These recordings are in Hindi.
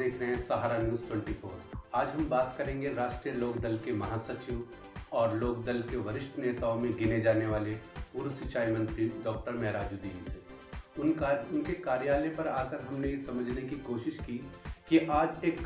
देख रहे हैं सहारा न्यूज़ 24। आज हम बात करेंगे राष्ट्रीय लोकदल के महासचिव और लोकदल के वरिष्ठ नेताओं में गिने जाने वाले पूर्व सिंचाई मंत्री डॉक्टर मेहराजुद्दीन से। उनके कार्यालय पर आकर हमने ये समझने की कोशिश की कि आज एक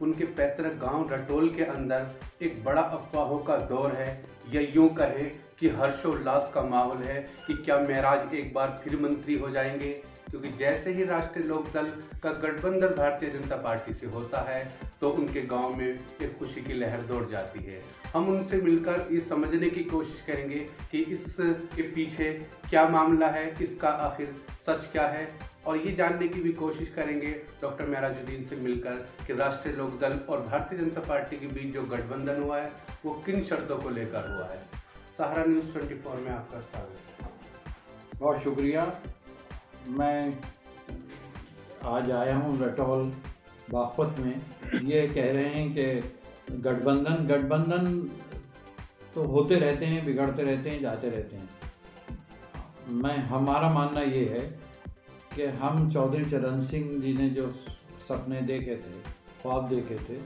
उनके पैतृक गांव रटोल के अंदर एक बड़ा अफवाहों का दौर है, या यूँ कहें कि हर्षोल्लास का माहौल है कि क्या मेहराज एक बार फिर मंत्री हो जाएंगे। क्योंकि जैसे ही राष्ट्रीय लोकदल का गठबंधन भारतीय जनता पार्टी से होता है तो उनके गांव में एक खुशी की लहर दौड़ जाती है। हम उनसे मिलकर ये समझने की कोशिश करेंगे कि इसके पीछे क्या मामला है, इसका आखिर सच क्या है, और ये जानने की भी कोशिश करेंगे डॉक्टर मेहराजुद्दीन से मिलकर कि राष्ट्रीय लोकदल और भारतीय जनता पार्टी के बीच जो गठबंधन हुआ है वो किन शर्तों को लेकर हुआ है। सहारा न्यूज़ 24 में आपका स्वागत है। बहुत शुक्रिया। मैं आज आया हूँ रटौल बागपत में। ये कह रहे हैं कि गठबंधन तो होते रहते हैं, बिगड़ते रहते हैं, जाते रहते हैं। हमारा मानना ये है कि हम चौधरी चरण सिंह जी ने जो सपने देखे थे, ख्वाब देखे थे,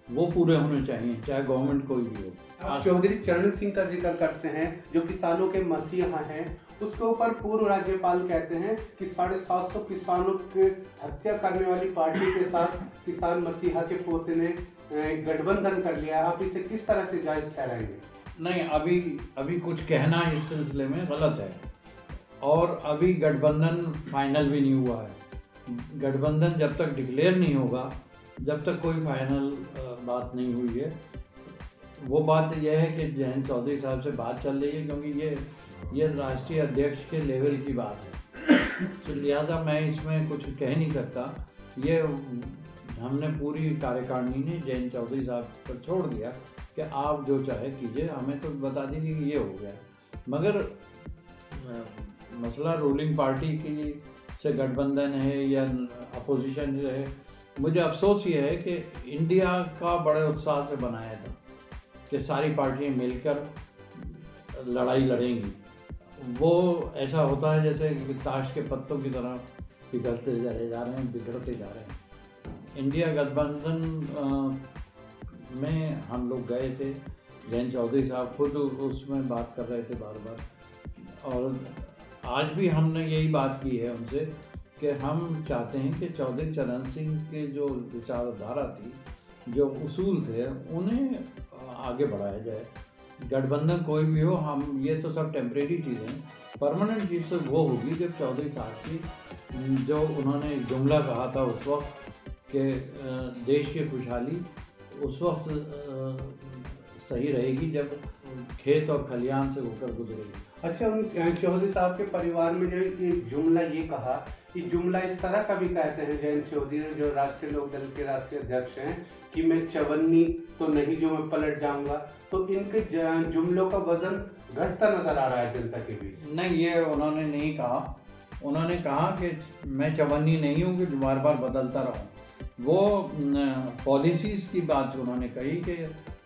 वो पूरे होने चाहिए, चाहे गवर्नमेंट कोई भी हो। आप चौधरी चरण सिंह का जिक्र करते हैं जो किसानों के मसीहा हैं, उसके ऊपर पूर्व राज्यपाल कहते हैं कि 750 किसानों की हत्या करने वाली पार्टी के साथ किसान मसीहा के पोते ने गठबंधन कर लिया। आप इसे किस तरह से जायज ठहराएंगे? नहीं, अभी कुछ कहना इस सिलसिले में गलत है, और अभी गठबंधन फाइनल भी नहीं हुआ है। गठबंधन जब तक डिक्लेयर नहीं होगा, जब तक कोई फाइनल बात नहीं हुई है। वो बात यह है कि जयंत चौधरी साहब से बात चल रही है, क्योंकि ये राष्ट्रीय अध्यक्ष के लेवल की बात है, तो लिहाजा मैं इसमें कुछ कह नहीं सकता। ये हमने पूरी कार्यकारिणी ने जयंत चौधरी साहब पर छोड़ दिया कि आप जो चाहे कीजिए, हमें तो बता दीजिए कि ये हो गया। मगर मसला रूलिंग पार्टी की से गठबंधन है या अपोजिशन है, मुझे अफसोस ये है कि इंडिया का बड़े उत्साह से बनाया था कि सारी पार्टियां मिलकर लड़ाई लड़ेंगी। वो ऐसा होता है जैसे ताश के पत्तों की तरह पिघलते जा रहे हैं, बिगड़ते जा रहे हैं। इंडिया गठबंधन में हम लोग गए थे, जयंत चौधरी साहब खुद उसमें बात कर रहे थे बार बार, और आज भी हमने यही बात की है उनसे कि हम चाहते हैं कि चौधरी चरण सिंह के जो विचारधारा थी, जो उसूल थे, उन्हें आगे बढ़ाया जाए। गठबंधन कोई भी हो, हम ये तो सब टेम्परेरी चीज़ें, परमानेंट चीज़ तो वो होगी जब चौधरी साहब की जो उन्होंने जुमला कहा था उस वक्त कि देश की खुशहाली उस वक्त सही रहेगी जब खेत और खलियान से होकर गुजरेगी। अच्छा, उन चौधरी साहब के परिवार में जो ये जुमला ये कहा, ये जुमला इस तरह का भी कहते हैं जयंत चौधरी जो राष्ट्रीय लोकदल के राष्ट्रीय अध्यक्ष हैं कि मैं चवन्नी तो नहीं जो मैं पलट जाऊंगा, तो इनके जुमलों का वजन घटता नजर आ रहा है जनता के बीच। नहीं, ये उन्होंने नहीं कहा। उन्होंने कहा कि मैं चवन्नी नहीं हूँ कि बार बार बदलता रहूँ। वो पॉलिसीज़ की बात उन्होंने कही कि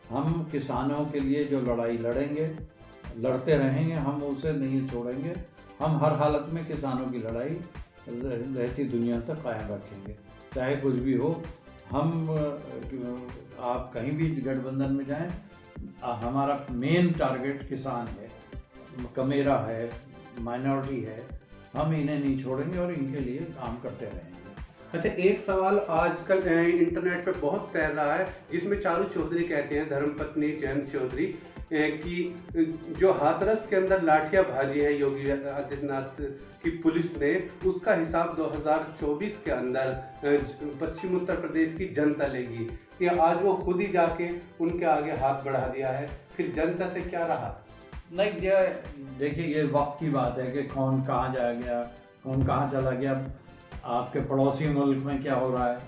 हम किसानों के लिए जो लड़ाई लड़ेंगे, लड़ते रहेंगे, हम उसे नहीं छोड़ेंगे। हम हर हालत में किसानों की लड़ाई रहती दुनिया तक कायम रखेंगे, चाहे कुछ भी हो। हम आप कहीं भी गठबंधन में जाएं, हमारा मेन टारगेट किसान है, कमेरा है, माइनॉरिटी है। हम इन्हें नहीं छोड़ेंगे और इनके लिए काम करते रहेंगे। अच्छा, एक सवाल आजकल इंटरनेट पे बहुत तैर रहा है, जिसमें चारू चौधरी कहते हैं, धर्मपत्नी जयंत चौधरी, कि जो हाथरस के अंदर लाठियां भाजी है योगी आदित्यनाथ की पुलिस ने, उसका हिसाब 2024 के अंदर पश्चिम उत्तर प्रदेश की जनता लेगी। कि आज वो खुद ही जाके उनके आगे हाथ बढ़ा दिया है, फिर जनता से क्या रहा? नहीं, ये देखिए, ये वक्त की बात है कि कौन कहाँ जा गया, कौन कहाँ चला गया। आपके पड़ोसी मुल्क में क्या हो रहा है,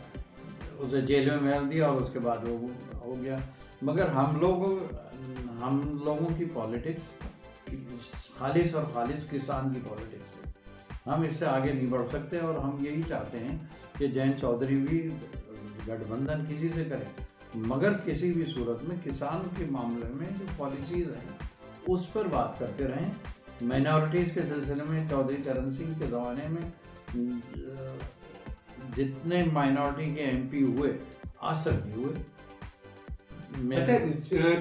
उसे जेल में डाल दिया और उसके बाद वो हो गया। मगर हम लोगों की पॉलिटिक्स खालिस और खालिस किसान की पॉलिटिक्स है। हम इससे आगे नहीं बढ़ सकते, और हम यही चाहते हैं कि जयंत चौधरी भी गठबंधन किसी से करें, मगर किसी भी सूरत में किसान के मामले में जो पॉलिसीज़ हैं उस पर बात करते रहें। माइनॉरिटीज़ के सिलसिले में चौधरी चरण सिंह के ज़माने में जितने माइनॉरिटी के एमपी हुए आज तक नहीं हुए। अच्छा,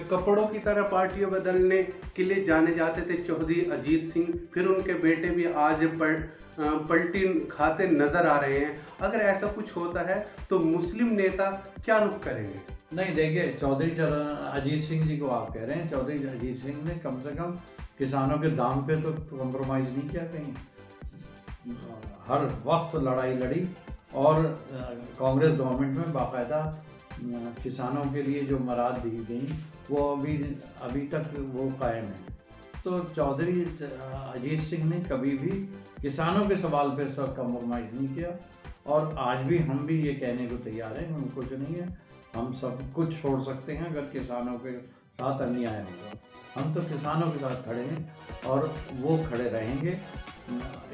कपड़ों की तरह पार्टियां बदलने के लिए जाने जाते थे चौधरी अजीत सिंह, फिर उनके बेटे भी आज पलटी खाते नजर आ रहे हैं। अगर ऐसा कुछ होता है तो मुस्लिम नेता क्या रुख करेंगे? नहीं, देखिए, चौधरी अजीत सिंह जी को आप कह रहे हैं, चौधरी अजीत सिंह ने कम से कम किसानों के दाम पे तो कॉम्प्रोमाइज़ नहीं किया कहीं, हर वक्त लड़ाई लड़ी और कांग्रेस गवर्नमेंट में बाकायदा किसानों के लिए जो मराद दी गई वो अभी तक वो कायम है। तो चौधरी अजीत सिंह ने कभी भी किसानों के सवाल पे सब कॉम्प्रोमाइज़ नहीं किया और आज भी हम भी ये कहने को तैयार हैं, हम कुछ नहीं है, हम सब कुछ छोड़ सकते हैं अगर किसानों के साथ अन्याय होगा। हम तो किसानों के साथ खड़े हैं और वो खड़े रहेंगे।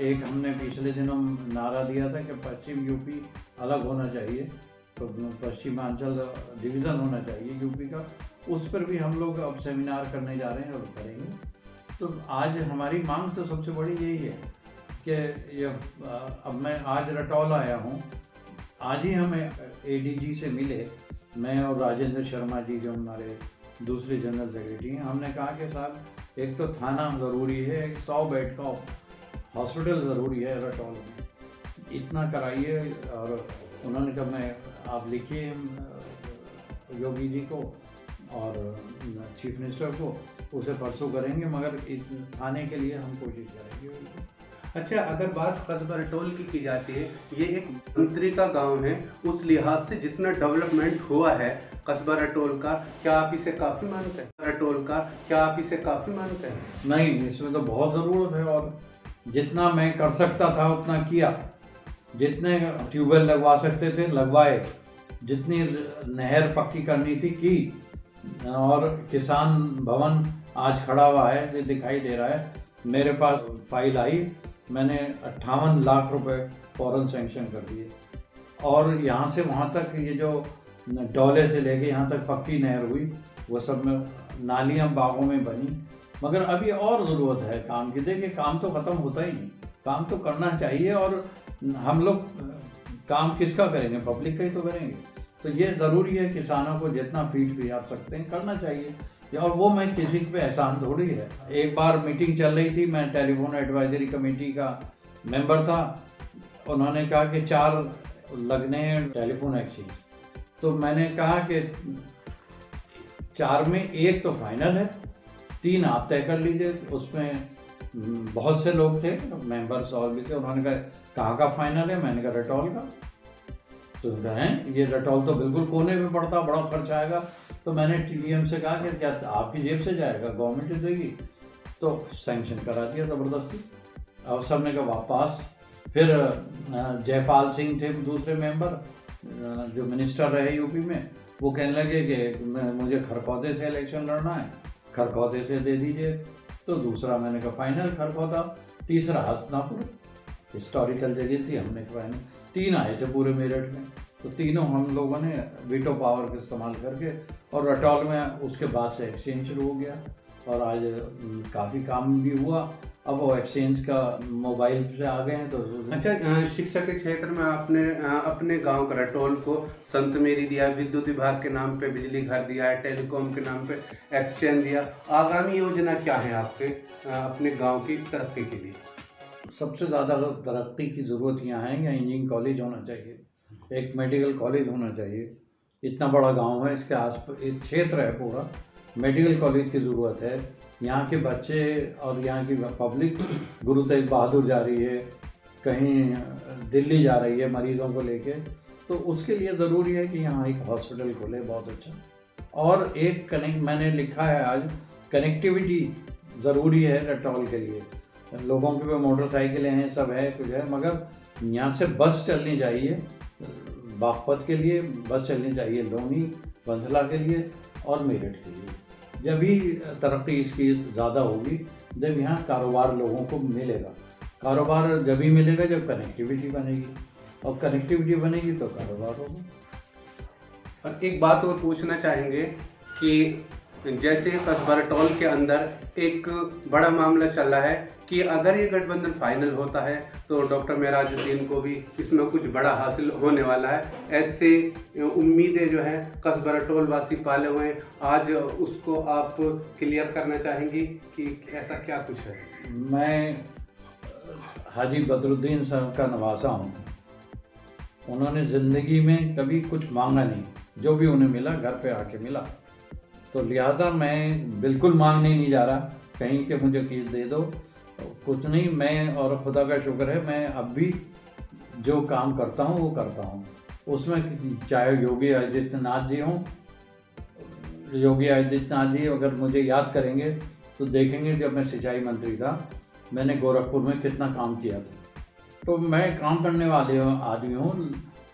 एक हमने पिछले दिनों नारा दिया था कि पश्चिम यूपी अलग होना चाहिए, तो पश्चिमांचल डिवीज़न होना चाहिए यूपी का, उस पर भी हम लोग अब सेमिनार करने जा रहे हैं और करेंगे। तो आज हमारी मांग तो सबसे बड़ी यही है कि ये अब मैं आज रटौल आया हूँ, आज ही हमें एडीजी से मिले, मैं और राजेंद्र शर्मा जी जो हमारे दूसरे जनरल सेक्रेटरी हैं। हमने कहा कि साहब एक तो थाना ज़रूरी है, एक 100 बेड का हॉस्पिटल ज़रूरी है रटौल में, इतना कराइए। और उन्होंने कहा मैं आप लिखिए योगी जी को और चीफ मिनिस्टर को, उसे परसों करेंगे, मगर इस थाने के लिए हम कोशिश करेंगे। अच्छा, अगर बात कस्बा रटौल की जाती है, ये एक मंत्री का गांव है, उस लिहाज से जितना डेवलपमेंट हुआ है कस्बा रटौल का, क्या आप इसे काफ़ी मानते हैं? रटौल का क्या आप इसे काफ़ी मानते हैं? नहीं, इसमें तो बहुत ज़रूरत है और जितना मैं कर सकता था उतना किया, जितने ट्यूबवेल लगवा सकते थे लगवाए, जितनी नहर पक्की करनी थी की, और किसान भवन आज खड़ा हुआ है, ये दिखाई दे रहा है, मेरे पास फाइल आई, मैंने 58 लाख रुपए फ़ौरन सैंक्शन कर दिए। और यहाँ से वहाँ तक ये जो डोले से लेके यहाँ तक पक्की नहर हुई, वो सब में नालियाँ बागों में बनी, मगर अभी और ज़रूरत है काम की। देखिए, काम तो ख़त्म होता ही नहीं, काम तो करना चाहिए और हम लोग काम किसका करेंगे? पब्लिक का ही तो करेंगे। तो ये ज़रूरी है, किसानों को जितना फीड भी आप सकते हैं करना चाहिए, और वो मैं किसी पे एहसान थोड़ी है। एक बार मीटिंग चल रही थी, मैं टेलीफोन एडवाइजरी कमेटी का मेंबर था, उन्होंने कहा कि 4 लगने हैं टेलीफोन एक्सचेंज, तो मैंने कहा कि 4 में 1 तो फाइनल है, 3 आप तय कर लीजिए। उसमें बहुत से लोग थे, मेंबर्स और भी थे, उन्होंने कहा कहाँ का फाइनल है? मैंने कहा रटौल का। तो कहें ये रटौल तो बिल्कुल कोने में पड़ता, बड़ा खर्च आएगा। तो मैंने टीडीएम से कहा कि क्या आपकी जेब से जाएगा, गवर्नमेंट देगी? तो सैंक्शन करा दिया ज़बरदस्ती, और सब ने कहा वापस। फिर जयपाल सिंह थे दूसरे मेंबर, जो मिनिस्टर रहे यूपी में, वो कहने लगे कि मुझे खरखौदे से इलेक्शन लड़ना है, खरखौदे से दे दीजिए। तो दूसरा मैंने कहा फाइनल खरखौदा, तीसरा हसनापुर, हिस्टोरिकल जगह थी, हमने फाइनल। 3 आए थे पूरे मेरठ में, तो तीनों हम लोगों ने वीटो पावर का इस्तेमाल करके, और रटौल में उसके बाद से एक्सचेंज शुरू हो गया और आज काफ़ी काम भी हुआ। अब वो एक्सचेंज का मोबाइल से आ गए हैं। तो अच्छा, शिक्षा के क्षेत्र में आपने अपने गांव का रटौल को संत मेरी दिया, विद्युत विभाग के नाम पे बिजली घर दिया है, टेलीकॉम के नाम पे एक्सचेंज दिया। आगामी योजना क्या है आपके अपने गांव की तरक्की के लिए? सबसे ज़्यादा तरक्की की ज़रूरत यहाँ है, या इंजीनियरिंग कॉलेज होना चाहिए, एक मेडिकल कॉलेज होना चाहिए। इतना बड़ा गांव है, इसके आसपास एक क्षेत्र है पूरा, मेडिकल कॉलेज की ज़रूरत है। यहाँ के बच्चे और यहाँ की पब्लिक गुरु तेग बहादुर जा रही है, कहीं दिल्ली जा रही है मरीज़ों को लेके, तो उसके लिए ज़रूरी है कि यहाँ एक हॉस्पिटल खोले बहुत अच्छा। और एक मैंने लिखा है आज, कनेक्टिविटी ज़रूरी है रटौल के लिए। लोगों के पे मोटरसाइकिलें हैं, सब है, कुछ है, मगर यहाँ से बस चलनी चाहिए, बागपत के लिए बस चलनी चाहिए, लोनी बंधला के लिए और मेरठ के लिए। जब भी तरक्की इसकी ज़्यादा होगी, जब यहाँ कारोबार लोगों को मिलेगा। कारोबार जब भी मिलेगा जब कनेक्टिविटी बनेगी, और कनेक्टिविटी बनेगी तो कारोबार होगा। और एक बात और पूछना चाहेंगे कि जैसे कसबरटोल के अंदर एक बड़ा मामला चल रहा है कि अगर ये गठबंधन फाइनल होता है तो डॉक्टर मेराजुद्दीन को भी इसमें कुछ बड़ा हासिल होने वाला है। ऐसे उम्मीदें जो हैं कसबरटोल वासी पाले हुए हैं, आज उसको आप क्लियर करना चाहेंगी कि ऐसा क्या कुछ है? मैं हाजी बदरुद्दीन साहब का नवासा हूँ। उन्होंने ज़िंदगी में कभी कुछ मांगा नहीं, जो भी उन्हें मिला घर पे आके मिला। तो लिहाजा मैं बिल्कुल मांगने नहीं जा रहा कहीं कि मुझे चीज़ दे दो, कुछ नहीं। मैं और खुदा का शुक्र है, मैं अब भी जो काम करता हूँ वो करता हूँ। उसमें चाहे योगी आदित्यनाथ जी हों, योगी आदित्यनाथ जी अगर मुझे याद करेंगे तो देखेंगे जब मैं सिंचाई मंत्री था मैंने गोरखपुर में कितना काम किया था। तो मैं काम करने वाले आदमी हूँ,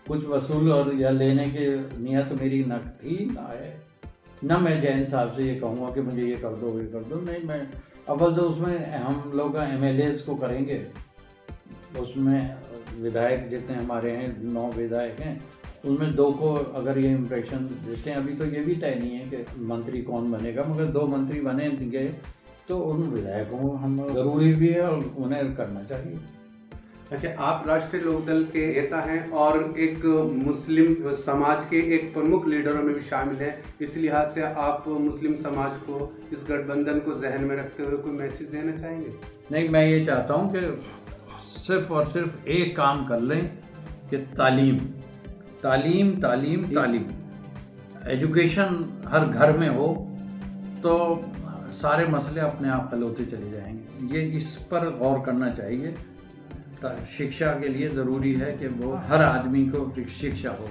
कुछ वसूल और या लेने की नीयत मेरी न थी ना है, ना मैं जैन साहब से ये कहूँगा कि मुझे ये कर दो ये कर दो। नहीं, मैं अव्वल तो उसमें हम लोग MLAs को करेंगे, उसमें विधायक जितने हमारे हैं 9 विधायक हैं, उनमें 2 को अगर ये इम्प्रेशन देते हैं। अभी तो ये भी तय नहीं है कि मंत्री कौन बनेगा, मगर 2 मंत्री बने गए तो उन विधायकों को हम ज़रूरी भी है और उन्हें करना चाहिए। अच्छा, आप राष्ट्रीय लोकदल के नेता हैं और एक मुस्लिम समाज के एक प्रमुख लीडरों में भी शामिल हैं, इस लिहाज से आप मुस्लिम समाज को, इस गठबंधन को जहन में रखते हुए कोई मैसेज देना चाहेंगे? नहीं, मैं ये चाहता हूँ कि सिर्फ और सिर्फ एक काम कर लें कि तालीम तालीम तालीम तालीम एजुकेशन हर घर में हो तो सारे मसले अपने आप हल होते चले जाएंगे। ये इस पर गौर करना चाहिए। शिक्षा के लिए ज़रूरी है कि वो हर आदमी को शिक्षा हो,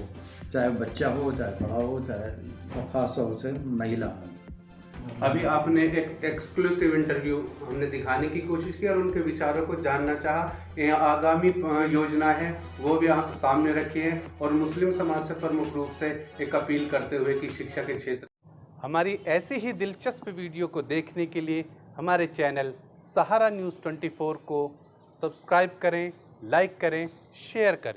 चाहे बच्चा हो, चाहे बड़ा हो, चाहे ख़ास तौर से महिला हो। अभी आपने एक एक्सक्लूसिव इंटरव्यू हमने दिखाने की कोशिश की और उनके विचारों को जानना चाहा। आगामी योजना है वो भी सामने रखी है और मुस्लिम समाज से प्रमुख रूप से एक अपील करते हुए कि शिक्षा के क्षेत्र। हमारी ऐसी ही दिलचस्प वीडियो को देखने के लिए हमारे चैनल सहारा न्यूज़ 24 को सब्सक्राइब करें, लाइक करें, शेयर करें।